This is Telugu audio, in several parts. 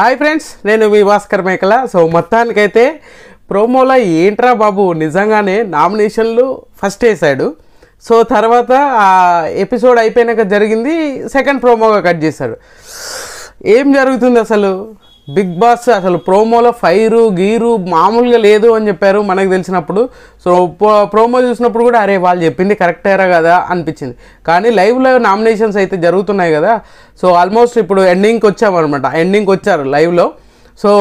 హాయ్ ఫ్రెండ్స్, నేను మీ భాస్కర్ మేకల. సో మొత్తానికైతే ప్రోమోలో ఏంట్రా బాబు నిజంగానే నామినేషన్లు ఫస్ట్ వేసాడు. సో తర్వాత ఆ ఎపిసోడ్ అయిపోయినాక జరిగింది సెకండ్ ప్రోమోగా కట్ చేశాడు. ఏం జరుగుతుంది అసలు? బిగ్ బాస్ అసలు ప్రోమోలో ఫైరు గీరు మామూలుగా లేదు అని చెప్పారు మనకు తెలిసినప్పుడు. సో ప్రోమో చూసినప్పుడు కూడా అరే వాళ్ళు చెప్పింది కరెక్టేరా కదా అనిపించింది. కానీ లైవ్లో నామినేషన్స్ అయితే జరుగుతున్నాయి కదా. సో ఆల్మోస్ట్ ఇప్పుడు ఎండింగ్కి వచ్చామన్నమాట. ఎండింగ్కి వచ్చారు లైవ్లో. సో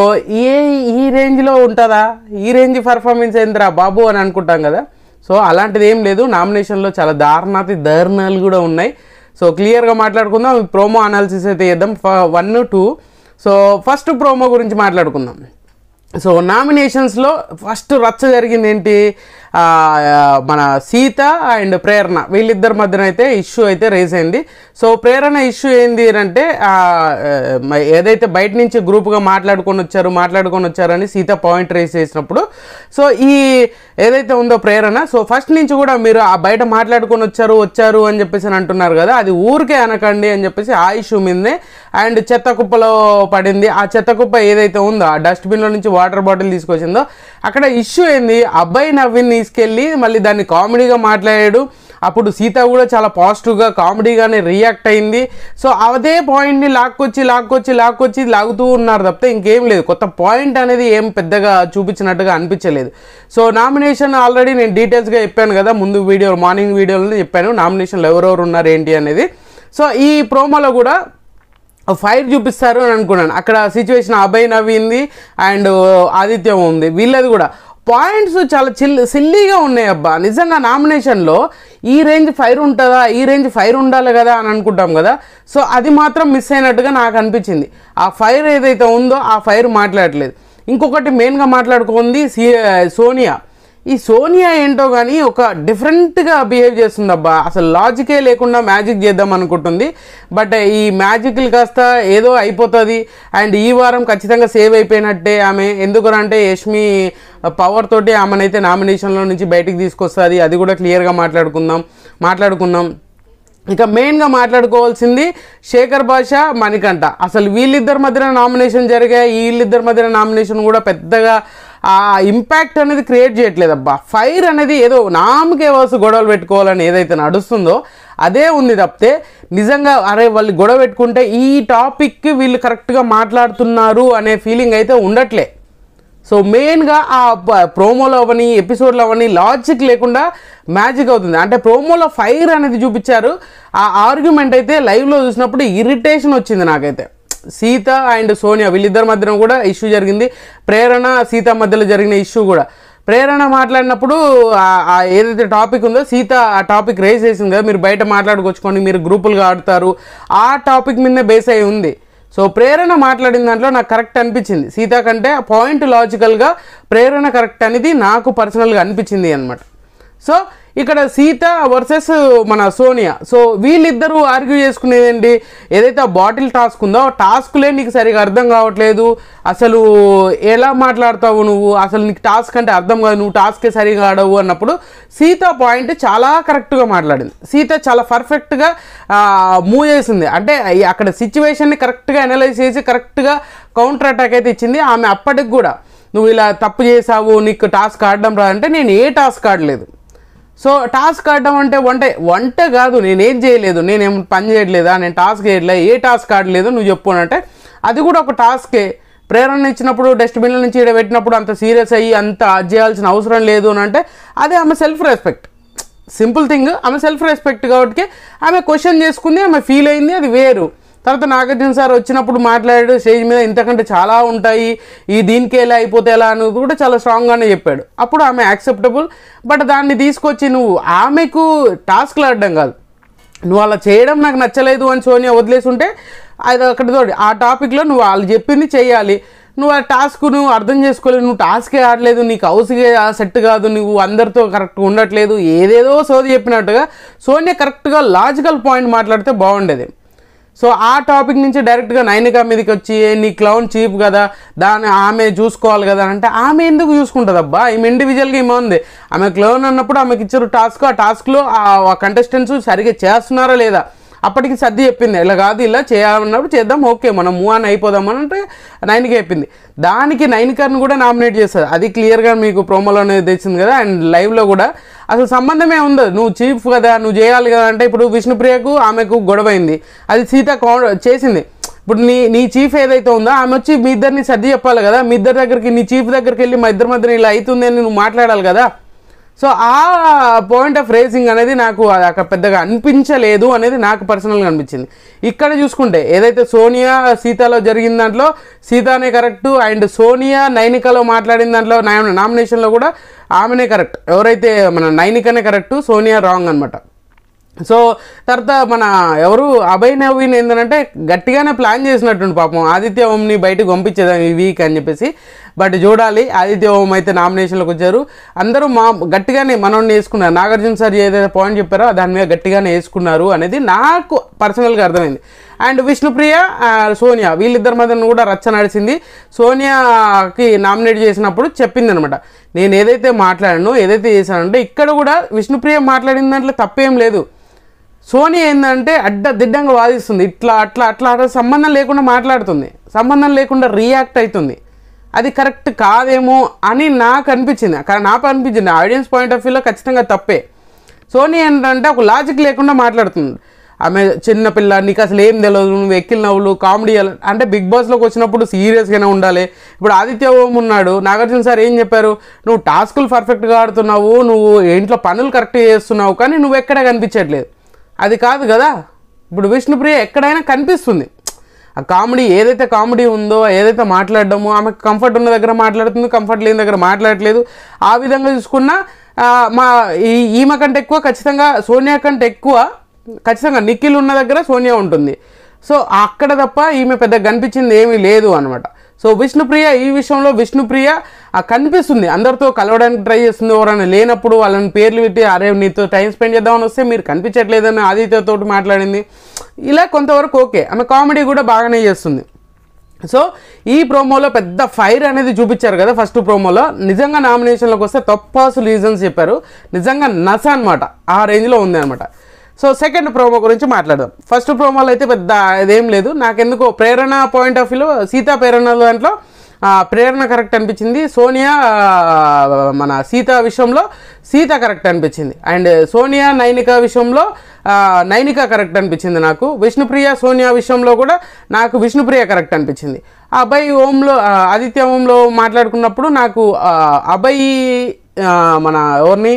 ఈ రేంజ్లో ఉంటుందా, ఈ రేంజ్ పర్ఫార్మెన్స్ ఏందిరా బాబు అని అనుకుంటాం కదా. సో అలాంటిది ఏం లేదు. నామినేషన్లో చాలా దారుణాలు కూడా ఉన్నాయి. సో క్లియర్గా మాట్లాడుకుందాం. ప్రోమో అనాలిసిస్ అయితే చేద్దాం 1, 2. సో ఫస్ట్ ప్రోమో గురించి మాట్లాడుకుందాం. సో నామినేషన్స్లో ఫస్ట్ రచ్చ జరిగింది ఏంటి, మన సీత అండ్ ప్రేరణ వీళ్ళిద్దరి మధ్యన అయితే ఇష్యూ అయితే రేజ్ అయింది. సో ప్రేరణ ఇష్యూ ఏంది అంటే ఏదైతే బయట నుంచి గ్రూప్గా మాట్లాడుకొని వచ్చారని సీత పాయింట్ రేజ్ చేసినప్పుడు, సో ఈ ఏదైతే ఉందో ప్రేరణ, సో ఫస్ట్ నుంచి కూడా మీరు ఆ బయట మాట్లాడుకొని వచ్చారు అని చెప్పేసి అంటున్నారు కదా, అది ఊరికే అనకండి అని చెప్పేసి ఆ ఇష్యూ మీదనే. అండ్ చెత్త కుప్పలో పడింది. ఆ చెత్త కుప్ప ఏదైతే ఉందో ఆ డస్ట్బిన్లో నుంచి వాటర్ బాటిల్ తీసుకొచ్చిందో అక్కడ ఇష్యూ ఏంది, అబ్బాయి నవ్విని తీసుకెళ్ళి మళ్ళీ దాన్ని కామెడీగా మాట్లాడాడు. అప్పుడు సీత కూడా చాలా పాజిటివ్గా కామెడీగానే రియాక్ట్ అయింది. సో అదే పాయింట్ని లాక్కొచ్చి లాగుతూ ఉన్నారు తప్పితే ఇంకేం లేదు. కొత్త పాయింట్ అనేది ఏం పెద్దగా చూపించినట్టుగా అనిపించలేదు. సో నామినేషన్ ఆల్రెడీ నేను డీటెయిల్స్గా చెప్పాను కదా, ముందు మార్నింగ్ వీడియోలో చెప్పాను నామినేషన్లో ఎవరెవరు ఉన్నారు ఏంటి అనేది. సో ఈ ప్రోమోలో కూడా ఫైర్ చూపిస్తారు అని అనుకున్నాను. అక్కడ సిచ్యువేషన్ అభయ్ నవ్వింది అండ్ ఆదిత్య ఉంది, వీళ్ళది కూడా పాయింట్స్ చాలా సిల్లీగా ఉన్నాయి అబ్బా. నిజంగా నామినేషన్లో ఈ రేంజ్ ఫైర్ ఉంటుందా, ఈ రేంజ్ ఫైర్ ఉండాలి కదా అని అనుకుంటాం కదా. సో అది మాత్రం మిస్ అయినట్టుగా నాకు అనిపించింది. ఆ ఫైర్ ఏదైతే ఉందో ఆ ఫైర్ మాట్లాడలేదు. ఇంకొకటి మెయిన్గా మాట్లాడుకుంది సోనియా. ఈ సోనియా ఏంటో కానీ ఒక డిఫరెంట్గా బిహేవ్ చేస్తుంది అబ్బా. అసలు లాజికే లేకుండా మ్యాజిక్ చేద్దాం అనుకుంటుంది. బట్ ఈ మ్యాజిక్లు కాస్త ఏదో అయిపోతుంది. అండ్ ఈ వారం ఖచ్చితంగా సేవ్ అయిపోయినట్టే ఆమె. ఎందుకంటే యష్మి పవర్ తోటి ఆమెనైతే నామినేషన్లో నుంచి బయటికి తీసుకొస్తుంది. అది కూడా క్లియర్గా మాట్లాడుకున్నాం. ఇక మెయిన్గా మాట్లాడుకోవాల్సింది శేఖర్ భాష, మణికంఠ. అసలు వీళ్ళిద్దరి మధ్యన నామినేషన్ జరిగాయి. వీళ్ళిద్దరి మధ్యన నామినేషన్ కూడా పెద్దగా ఆ ఇంపాక్ట్ అనేది క్రియేట్ చేయట్లేదు అబ్బా. ఫైర్ అనేది ఏదో నామకే వస్తు గొడవలు పెట్టుకోవాలని ఏదైతే నడుస్తుందో అదే ఉంది తప్పితే నిజంగా అరే వాళ్ళు గొడవ పెట్టుకుంటే ఈ టాపిక్కి వీళ్ళు కరెక్ట్గా మాట్లాడుతున్నారు అనే ఫీలింగ్ అయితే ఉండట్లే. సో మెయిన్గా ఆ ప్రోమోలో అవని ఎపిసోడ్లో అవని లాజిక్ లేకుండా మ్యాజిక్ అవుతుంది. అంటే ప్రోమోలో ఫైర్ అనేది చూపించారు. ఆ ఆర్గ్యుమెంట్ అయితే లైవ్లో చూసినప్పుడు ఇరిటేషన్ వచ్చింది నాకైతే. సీత అండ్ సోనియా వీళ్ళిద్దరి మధ్యన కూడా ఇష్యూ జరిగింది. ప్రేరణ సీత మధ్యలో జరిగిన ఇష్యూ కూడా ప్రేరణ మాట్లాడినప్పుడు ఏదైతే టాపిక్ ఉందో సీత ఆ టాపిక్ రేజ్ చేసింది కదా, మీరు బయట మాట్లాడుకొచ్చుకోండి, మీరు గ్రూపులుగా ఆడుతారు, ఆ టాపిక్ మీదనే బేస్ అయి ఉంది. సో ప్రేరణ మాట్లాడిన దాంట్లో నాకు కరెక్ట్ అనిపించింది. సీత కంటే పాయింట్ లాజికల్గా ప్రేరణ కరెక్ట్ అనేది నాకు పర్సనల్గా అనిపించింది అనమాట. సో ఇక్కడ సీత వర్సెస్ మన సోనియా. సో వీళ్ళిద్దరూ ఆర్గ్యూ చేసుకునేదండి ఏదైతే ఆ బాటిల్ టాస్క్ ఉందో ఆ టాస్క్లే నీకు సరిగా అర్థం కావట్లేదు. అసలు ఎలా మాట్లాడతావు నువ్వు, అసలు నీకు టాస్క్ అంటే అర్థం కాదు, నువ్వు టాస్కే సరిగా ఆడవు అన్నప్పుడు సీత పాయింట్ చాలా కరెక్ట్గా మాట్లాడింది. సీత చాలా పర్ఫెక్ట్గా మూవ్ చేసింది. అంటే అక్కడ సిచ్యువేషన్ని కరెక్ట్గా అనలైజ్ చేసి కరెక్ట్గా కౌంటర్ అటాక్ అయితే ఇచ్చింది. ఆమె అప్పటికి కూడా నువ్వు ఇలా తప్పు చేసావు, నీకు టాస్క్ ఆడడం రాదంటే నేను ఏ టాస్క్ ఆడలేదు. సో టాస్క్ ఆడడం అంటే వంట కాదు, నేనేం చేయలేదు, నేనేం పని చేయట్లేదా, నేను టాస్క్ చేయట్లేదు, ఏ టాస్క్ ఆడలేదు నువ్వు చెప్పు అంటే అది కూడా ఒక టాస్కే. ప్రేరణ ఇచ్చినప్పుడు డస్ట్బిన్ల నుంచి ఇక్కడ పెట్టినప్పుడు అంత సీరియస్ అయ్యి అంత చేయాల్సిన అవసరం లేదు అని అంటే అదే ఆమె సెల్ఫ్ రెస్పెక్ట్. సింపుల్ థింగ్, ఆమె సెల్ఫ్ రెస్పెక్ట్ కాబట్టి ఆమె క్వశ్చన్ చేసుకుంది, ఆమె ఫీల్ అయింది, అది వేరు. తర్వాత నాగార్జున సార్ వచ్చినప్పుడు మాట్లాడాడు స్టేజ్ మీద ఇంతకంటే చాలా ఉంటాయి, దీనికి ఎలా అయిపోతే ఎలా అనేది కూడా చాలా స్ట్రాంగ్గానే చెప్పాడు. అప్పుడు ఆమె యాక్సెప్టబుల్. బట్ దాన్ని తీసుకొచ్చి నువ్వు ఆమెకు టాస్క్లు ఆడడం కాదు, నువ్వు అలా చేయడం నాకు నచ్చలేదు అని సోనియా వదిలేసి ఉంటే అది అక్కడితో ఆ టాపిక్లో నువ్వు వాళ్ళు చెప్పింది చేయాలి. నువ్వు ఆ టాస్క్ నువ్వు అర్థం చేసుకోలేదు, నువ్వు టాస్కే ఆడలేదు, నీకు హౌస్కే సెట్ కాదు, నువ్వు అందరితో కరెక్ట్గా ఉండట్లేదు, ఏదేదో సోది చెప్పినట్టుగా సోనియా కరెక్ట్గా లాజికల్ పాయింట్ మాట్లాడితే బాగుండేది. సో ఆ టాపిక్ నుంచి డైరెక్ట్గా నైనికా మీదకి వచ్చి నీ క్లౌన్ చీప్ కదా, ఆమె చూసుకోవాలి కదా అంటే ఆమె ఎందుకు చూసుకుంటుంది అబ్బా? ఈమె ఇండివిజువల్గా ఏమో ఉంది. ఆమె క్లౌన్ అన్నప్పుడు ఆమెకి ఇచ్చారు టాస్క్, ఆ టాస్క్లో ఆ కంటెస్టెంట్స్ సరిగ్గా చేస్తున్నారా లేదా అప్పటికి సర్ది చెప్పింది, ఇలా కాదు ఇలా చేయాలన్నప్పుడు చేద్దాం, ఓకే మనం మూవ్ ఆన్ అయిపోదాం అని అంటే నైనిక చెప్పింది. దానికి నైనికను కూడా నామినేట్ చేస్తారు, అది క్లియర్గా మీకు ప్రోమోలోనే తెచ్చింది కదా. అండ్ లైవ్లో కూడా అసలు సంబంధమే ఉండదు, నువ్వు చీఫ్ కదా నువ్వు చేయాలి కదా అంటే. ఇప్పుడు విష్ణుప్రియకు ఆమెకు గొడవైంది, అది సీత చేసింది. ఇప్పుడు నీ చీఫ్ ఏదైతే ఉందో ఆమె వచ్చి మీ ఇద్దరిని సర్ది చెప్పాలి కదా, మీ ఇద్దరి దగ్గరికి నీ చీఫ్ దగ్గరికి వెళ్ళి మా ఇద్దరి మధ్యన ఇలా అవుతుంది అని నువ్వు మాట్లాడాలి కదా. సో ఆ పాయింట్ ఆఫ్ రేసింగ్ అనేది నాకు అక్కడ పెద్దగా అనిపించలేదు అనేది నాకు పర్సనల్గా అనిపించింది. ఇక్కడ చూసుకుంటే ఏదైతే సోనియా సీతాలో జరిగిన దాంట్లో సీతానే కరెక్టు, అండ్ సోనియా నైనికలో మాట్లాడిన దాంట్లో నామినేషన్లో కూడా ఆమెనే కరెక్ట్, ఎవరైతే మన నైనికనే కరెక్టు, సోనియా రాంగ్ అనమాట. సో తర్వాత మన ఎవరు అభయ్ నవీన్ ఏంటంటే గట్టిగానే ప్లాన్ చేసినట్టుండి పాపం ఆదిత్య ఓంని బయటకు పంపించేదాం ఈ వీక్ అని చెప్పేసి. బట్ చూడాలి, ఆదిత్య ఓం అయితే నామినేషన్లోకి వచ్చారు, అందరూ గట్టిగానే మనోడిని వేసుకున్నారు. నాగార్జున సార్ ఏదైతే పాయింట్ చెప్పారో దాని మీద గట్టిగానే వేసుకున్నారు అనేది నాకు పర్సనల్గా అర్థమైంది. అండ్ విష్ణుప్రియ సోనియా వీళ్ళిద్దరి మధ్యన కూడా రచ్చ నడిచింది. సోనియాకి నామినేట్ చేసినప్పుడు చెప్పింది అనమాట, నేను ఏదైతే మాట్లాడానో ఏదైతే చేశానంటే ఇక్కడ కూడా విష్ణుప్రియ మాట్లాడిన దాంట్లో తప్పేం లేదు. సోనియా ఏంటంటే అడ్డదిడ్డంగా వాదిస్తుంది, ఇట్లా అట్లా అట్లా అట్లా సంబంధం లేకుండా మాట్లాడుతుంది, సంబంధం లేకుండా రియాక్ట్ అవుతుంది. అది కరెక్ట్ కాదేమో అని నాకు అనిపించింది, నాకు అనిపించింది ఆడియన్స్ పాయింట్ ఆఫ్ వ్యూలో ఖచ్చితంగా తప్పే. సోనియా ఏంటంటే ఒక లాజిక్ లేకుండా మాట్లాడుతుంది. ఆమె చిన్నపిల్ల, నీకు అసలు ఏం తెలియదు, నువ్వు ఎక్కిల నవ్వులు కామెడీ అంటే బిగ్ బాస్లోకి వచ్చినప్పుడు సీరియస్గానే ఉండాలి. ఇప్పుడు ఆదిత్య ఓం ఉన్నాడు, నాగార్జున సార్ ఏం చెప్పారు, నువ్వు టాస్కులు పర్ఫెక్ట్గా ఆడుతున్నావు, నువ్వు ఇంట్లో పనులు కరెక్ట్గా చేస్తున్నావు, కానీ నువ్వు ఎక్కడ కనిపించట్లేదు, అది కాదు కదా. ఇప్పుడు విష్ణుప్రియ ఎక్కడైనా కనిపిస్తుంది, ఆ కామెడీ ఏదైతే కామెడీ ఉందో ఏదైతే మాట్లాడడమో ఆమెకు కంఫర్ట్ ఉన్న దగ్గర మాట్లాడుతుంది, కంఫర్ట్ లేని దగ్గర మాట్లాడట్లేదు. ఆ విధంగా చూసుకున్నా ఈమె కంటే ఎక్కువ ఖచ్చితంగా సోనియా కంటే ఎక్కువ ఖచ్చితంగా నిఖిల్ ఉన్న దగ్గర సోనియా ఉంటుంది. సో అక్కడ తప్ప ఈమె పెద్దగా కనిపించింది ఏమీ లేదు అనమాట. సో విష్ణుప్రియ ఈ విషయంలో కనిపిస్తుంది, అందరితో కలవడానికి ట్రై చేస్తుంది, ఎవరైనా లేనప్పుడు వాళ్ళని పేర్లు పెట్టి అరే నీతో టైం స్పెండ్ చేద్దామని వస్తే మీరు కనిపించట్లేదని ఆదిత్యతో మాట్లాడింది. ఇలా కొంతవరకు ఓకే, ఆమె కామెడీ కూడా బాగానే చేస్తుంది. సో ఈ ప్రోమోలో పెద్ద ఫైర్ అనేది చూపించారు కదా ఫస్ట్ ప్రోమోలో. నిజంగా నామినేషన్లోకి వస్తే తప్పాసు రీజన్స్ చెప్పారు, నిజంగా నస అనమాట, ఆ రేంజ్లో ఉంది అనమాట. సో సెకండ్ ప్రోమో గురించి మాట్లాడదాం. ఫస్ట్ ప్రోమోలో అయితే పెద్ద ఇదేం లేదు, నాకెందుకో ప్రేరణ పాయింట్ ఆఫ్ వ్యూలో సీతా ప్రేరణ దాంట్లో ప్రేరణ కరెక్ట్ అనిపించింది, సోనియా మన సీత విషయంలో సీత కరెక్ట్ అనిపించింది, అండ్ సోనియా నైనిక విషయంలో నైనిక కరెక్ట్ అనిపించింది నాకు. విష్ణుప్రియ సోనియా విషయంలో కూడా నాకు విష్ణుప్రియ కరెక్ట్ అనిపించింది. అభయ్ ఓంలో ఆదిత్య ఓంలో మాట్లాడుకున్నప్పుడు నాకు అభయ్ మన ఎవరిని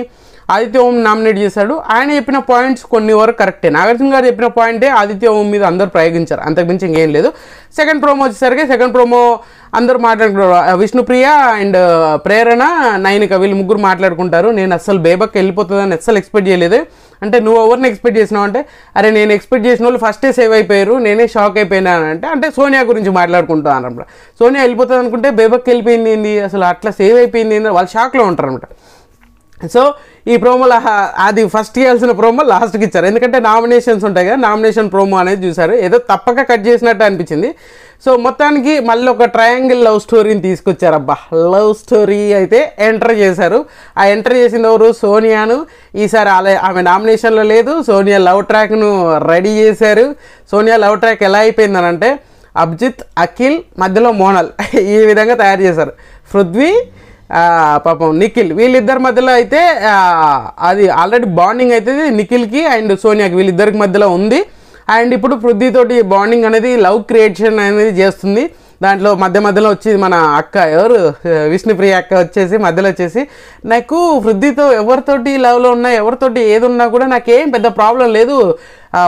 ఆదిత్య ఓం నామినేట్ చేశాడు, ఆయన చెప్పిన పాయింట్స్ కొన్ని వరకు కరెక్టే. నాగార్జున గారు చెప్పిన పాయింటే ఆదిత్య ఓం మీద అందరూ ప్రయోగించారు, అంతకుమించి ఇంకేం లేదు. సెకండ్ ప్రోమో వచ్చేసరికి సెకండ్ ప్రోమో అందరూ మాట్లాడుకుంటారు, విష్ణుప్రియ అండ్ ప్రేరణ నైనిక వీళ్ళు ముగ్గురు మాట్లాడుకుంటారు. నేను అస్సలు బేబక్ వెళ్ళిపోతుందని అస్సలు ఎక్స్పెక్ట్ చేయలేదు. అంటే నువ్వు ఎవరిని ఎక్స్పెక్ట్ చేసినావు అంటే, అరే నేను ఎక్స్పెక్ట్ చేసిన వాళ్ళు ఫస్టే సేవ్ అయిపోయారు, నేనే షాక్ అయిపోయినాను అంటే సోనియా గురించి మాట్లాడుకుంటాను అనమాట. సోనియా వెళ్ళిపోతుంది అనుకుంటే బేబక్ వెళ్ళిపోయింది ఏంది, అసలు అట్లా సేవ్ అయిపోయింది ఏంది, వాళ్ళు షాక్లో ఉంటారు అనమాట. సో ఈ ప్రోమోలో అది ఫస్ట్ ఇవ్వాల్సిన ప్రోమో లాస్ట్కి ఇచ్చారు, ఎందుకంటే నామినేషన్స్ ఉంటాయి కదా, నామినేషన్ ప్రోమో అనేది చూసారు, ఏదో తప్పక కట్ చేసినట్టు అనిపించింది. సో మొత్తానికి మళ్ళీ ఒక ట్రయాంగిల్ లవ్ స్టోరీని తీసుకొచ్చారు. అబ్బా లవ్ స్టోరీ అయితే ఎంటర్ చేశారు. ఆ ఎంటర్ చేసిన ఎవరు సోనియాను. ఈసారి ఆమె నామినేషన్లో లేదు, సోనియా లవ్ ట్రాక్ను రెడీ చేశారు. సోనియా లవ్ ట్రాక్ ఎలా అయిపోయిందనంటే అభిజిత్ అఖిల్ మధ్యలో మోనల్ ఈ విధంగా తయారు చేశారు. పృథ్వీ పాపం నిఖిల్ వీళ్ళిద్దరి మధ్యలో అయితే అది ఆల్రెడీ బాండింగ్ అయితే నిఖిల్కి అండ్ సోనియాకి వీళ్ళిద్దరికి మధ్యలో ఉంది. అండ్ ఇప్పుడు పృథ్వీతోటి బాండింగ్ అనేది లవ్ క్రియేషన్ అనేది చేస్తుంది. దాంట్లో మధ్యలో వచ్చి మన అక్క ఎవరు విష్ణుప్రియ అక్క వచ్చేసి మధ్యలో వచ్చేసి నాకు పృథ్వీతో ఎవరితోటి లవ్లో ఉన్నా ఎవరితోటి ఏది ఉన్నా కూడా నాకేం పెద్ద ప్రాబ్లం లేదు,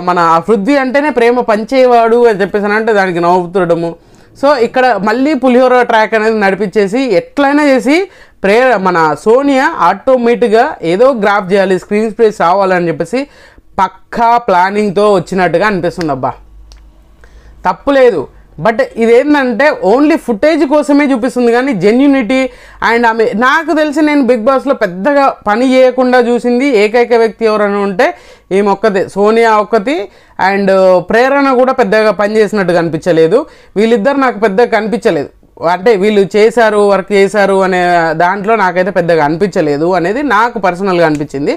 మన పృథ్వీ అంటేనే ప్రేమ పంచేవాడు అని చెప్పేసి అంటే దానికి నవ్వుతుండము. సో ఇక్కడ మళ్ళీ పులిహోర ట్రాక్ అనేది నడిపించేసి ఎట్లయినా చేసి మన సోనియా ఆటోమేటిక్గా ఏదో గ్రాఫ్ చేయాలి, స్క్రీన్ స్పేస్ రావాలని చెప్పేసి పక్కా ప్లానింగ్తో వచ్చినట్టుగా అనిపిస్తుంది. అబ్బా తప్పులేదు, బట్ ఇదేంటంటే ఓన్లీ ఫుటేజ్ కోసమే చూపిస్తుంది కానీ జెన్యూనిటీ అండ్ ఆమె నాకు తెలిసి నేను బిగ్ బాస్లో పెద్దగా పని చేయకుండా చూసింది ఏకైక వ్యక్తి ఎవరైనా ఉంటే ఈమె ఒక్కతే, సోనియా ఒక్కతి. అండ్ ప్రేరణ కూడా పెద్దగా పని చేసినట్టు కనిపించలేదు, వీళ్ళిద్దరు నాకు పెద్దగా కనిపించలేదు. అంటే వీళ్ళు చేశారు, వర్క్ చేశారు అనే దాంట్లో నాకైతే పెద్దగా అనిపించలేదు అనేది నాకు పర్సనల్గా అనిపించింది.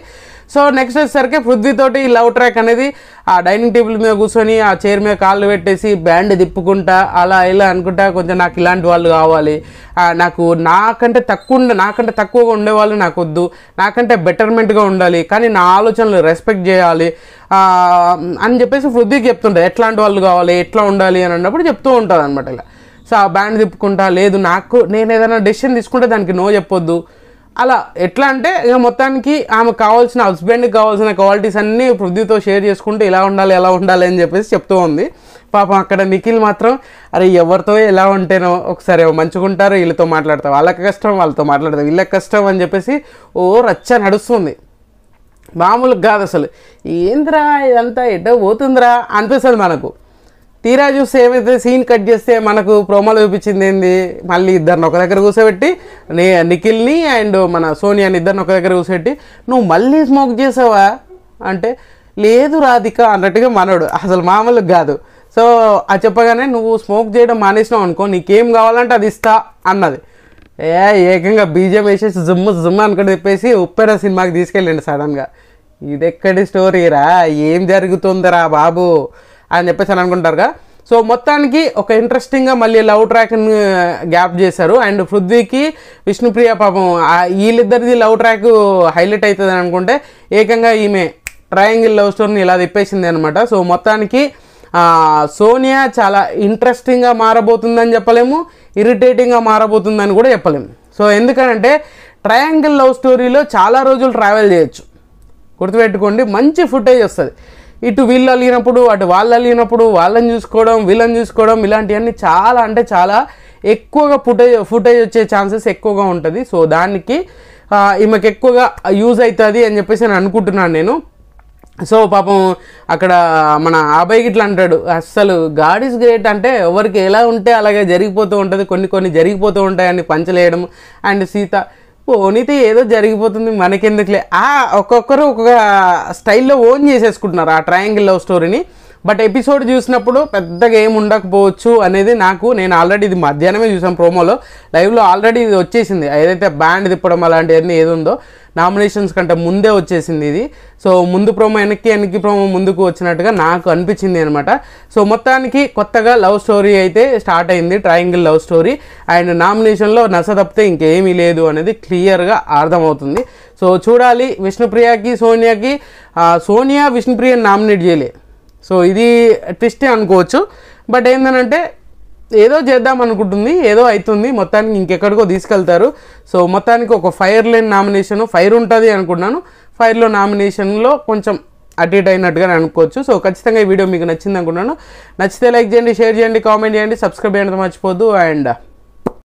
సో నెక్స్ట్ వచ్చేసరికి పృథ్వీతోటి లవ్ ట్రాక్ అనేది ఆ డైనింగ్ టేబుల్ మీద కూర్చొని ఆ చైర్ మీద కాళ్ళు పెట్టేసి బ్యాండ్ తిప్పుకుంటా అలా ఇలా అనుకుంటా కొంచెం నాకు ఇలాంటి వాళ్ళు కావాలి, నాకు నాకంటే తక్కువగా ఉండేవాళ్ళు నాకు వద్దు, నాకంటే బెటర్మెంట్గా ఉండాలి, కానీ నా ఆలోచనలు రెస్పెక్ట్ చేయాలి అని చెప్పేసి పృథ్వీకి చెప్తుంటారు. ఎట్లాంటి వాళ్ళు కావాలి, ఎట్లా ఉండాలి అని అన్నప్పుడు చెప్తూ ఉంటుంది అనమాట. ఇలా సో ఆ బ్యాండ్ తిప్పుకుంటా, లేదు నేను ఏదైనా డెసిషన్ తీసుకుంటే దానికి నో చెప్పొద్దు, అలా ఎట్లా అంటే ఇక మొత్తానికి ఆమెకు కావాల్సిన హస్బెండ్కి కావాల్సిన క్వాలిటీస్ అన్నీ పృథ్వీతో షేర్ చేసుకుంటూ ఇలా ఉండాలి ఎలా ఉండాలి అని చెప్పేసి చెప్తూ ఉంది. పాపం అక్కడ నిఖిల్ మాత్రం అరే ఎవరితో ఎలా ఉంటేనో ఒకసారి మంచిగా ఉంటారు, వీళ్ళతో మాట్లాడతావు, వాళ్ళకి కష్టం వాళ్ళతో మాట్లాడతావు, వీళ్ళకి కష్టం అని చెప్పేసి రచ్చ నడుస్తుంది. మామూలుగా కాదు అసలు. ఏంద్రా ఇదంతా ఎటో పోతుందిరా అనిపిస్తుంది మనకు. తీరా చూస్తే ఏమైతే సీన్ కట్ చేస్తే మనకు ప్రోమోలో చూపించింది ఏంది, మళ్ళీ ఇద్దరిని ఒక దగ్గర కూర్చోబెట్టి నిఖిల్ని అండ్ మన సోనియాని ఇద్దరిని ఒక దగ్గర కూర్చోబెట్టి నువ్వు మళ్ళీ స్మోక్ చేసావా అంటే లేదు రాధిక అన్నట్టుగా మనోడు అసలు మామూలుగా కాదు. సో అది చెప్పగానే నువ్వు స్మోక్ చేయడం మానేసినావు అనుకో, నీకేం కావాలంటే అది ఇస్తా అన్నది. ఏకంగా బీజం వేసేసి జుమ్ము అనుకుని చెప్పేసి ఉప్పెన సినిమాకి తీసుకెళ్ళండి సడన్గా. ఇది ఎక్కడి స్టోరీరా, ఏం జరుగుతుందిరా బాబు అని చెప్పేసి అని అనుకుంటారుగా. సో మొత్తానికి ఒక ఇంట్రెస్టింగ్గా మళ్ళీ లవ్ ట్రాక్ని గ్యాప్ చేశారు. అండ్ పృథ్వీకి విష్ణుప్రియ పాపం వీళ్ళిద్దరిది లవ్ ట్రాక్ హైలైట్ అవుతుంది అని అనుకుంటే ఏకంగా ఈమె ట్రయాంగిల్ లవ్ స్టోరీని ఇలా తిప్పేసింది అనమాట. సో మొత్తానికి సోనియా చాలా ఇంట్రెస్టింగ్గా మారబోతుందని చెప్పలేము, ఇరిటేటింగ్గా మారబోతుందని కూడా చెప్పలేము. సో ఎందుకంటే ట్రయాంగిల్ లవ్ స్టోరీలో చాలా రోజులు ట్రావెల్ చేయొచ్చు, గుర్తుపెట్టుకోండి. మంచి ఫుటేజ్ వస్తుంది. ఇటు వీళ్ళు అలిగినప్పుడు అటు వాళ్ళు అలిగినప్పుడు వాళ్ళని చూసుకోవడం వీళ్ళని చూసుకోవడం ఇలాంటివన్నీ చాలా అంటే చాలా ఎక్కువగా ఫుటేజ్ వచ్చే ఛాన్సెస్ ఎక్కువగా ఉంటుంది. సో దానికి ఈమెకు ఎక్కువగా యూజ్ అవుతుంది అని చెప్పేసి నేను అనుకుంటున్నాను నేను. సో పాపం అక్కడ మన అబ్బాయి గిట్లా అంటాడు, అస్సలు గాడ్ ఈజ్ గ్రేట్ అంటే ఎవరికి ఎలా ఉంటే అలాగే జరిగిపోతూ ఉంటుంది, కొన్ని జరిగిపోతూ ఉంటాయని పంచలేయడం. అండ్ సీత ఓనితే ఏదో జరిగిపోతుంది మనకెందుకులే, ఒక్కొక్కరు ఒక్కొక్క స్టైల్లో ఓన్ చేసేసుకుంటున్నారు ఆ ట్రయాంగిల్ లవ్ స్టోరీని. బట్ ఎపిసోడ్ చూసినప్పుడు పెద్దగా ఏమి ఉండకపోవచ్చు అనేది నేను ఆల్రెడీ ఇది మధ్యాహ్నమే చూసాను ప్రోమోలో, లైవ్లో ఆల్రెడీ ఇది వచ్చేసింది. ఏదైతే బ్యాండ్ తిప్పడం అలాంటివన్నీ ఏది ఉందో నామినేషన్స్ కంటే ముందే వచ్చేసింది ఇది. సో ముందు ప్రోమో వెనక్కి ప్రోమో ముందుకు వచ్చినట్టుగా నాకు అనిపించింది అనమాట. సో మొత్తానికి కొత్తగా లవ్ స్టోరీ అయితే స్టార్ట్ అయింది, ట్రయాంగిల్ లవ్ స్టోరీ. అండ్ నామినేషన్లో నస తప్పితే ఇంకేమీ లేదు అనేది క్లియర్గా అర్థమవుతుంది. సో చూడాలి. విష్ణుప్రియకి సోనియా విష్ణుప్రియని నామినేట్ చేయలే, సో ఇది ట్విస్టే అనుకోవచ్చు. బట్ ఏంటంటే ఏదో చేద్దాం అనుకుంటుంది, ఏదో అవుతుంది, మొత్తానికి ఇంకెక్కడికో తీసుకెళ్తారు. సో మొత్తానికి ఒక ఫైర్ లేని నామినేషన్, ఫైర్ ఉంటుంది అనుకున్నాను, ఫైర్లో నామినేషన్లో కొంచెం అటు ఇటు అయినట్టుగా అనుకోవచ్చు. సో ఖచ్చితంగా ఈ వీడియో మీకు నచ్చింది అనుకున్నాను. నచ్చితే లైక్ చేయండి, షేర్ చేయండి, కామెంట్ చేయండి, సబ్స్క్రైబ్ చేయడం మర్చిపోద్దు. అండ్